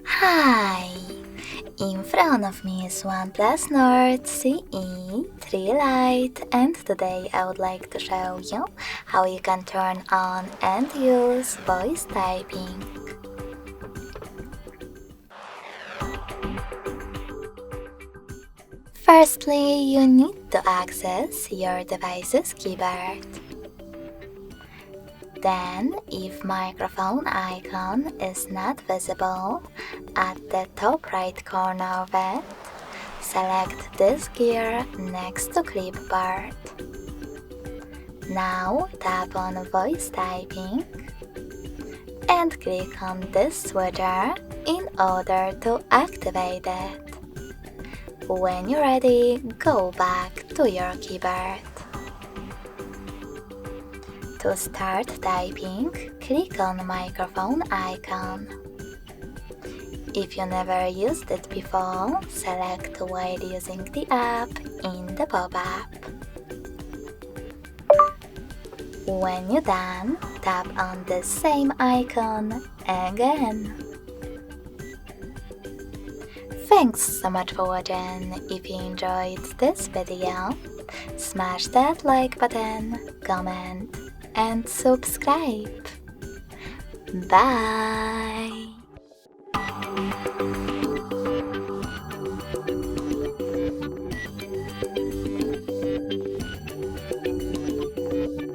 Hi! In front of me is OnePlus Nord CE 3 Lite, and today I would like to show you how you can turn on and use voice typing. Firstly, you need to access your device's keyboard. Then, if microphone icon is not visible at the top right corner of it, select this gear next to clipboard. Now tap on voice typing and click on this switcher in order to activate it. When you're ready, go back to your keyboard. To start typing, click on the microphone icon. If you never used it before, select while using the app in the pop-up. When you're done, tap on the same icon again. Thanks so much for watching. If you enjoyed this video, smash that like button, comment, and subscribe. Bye!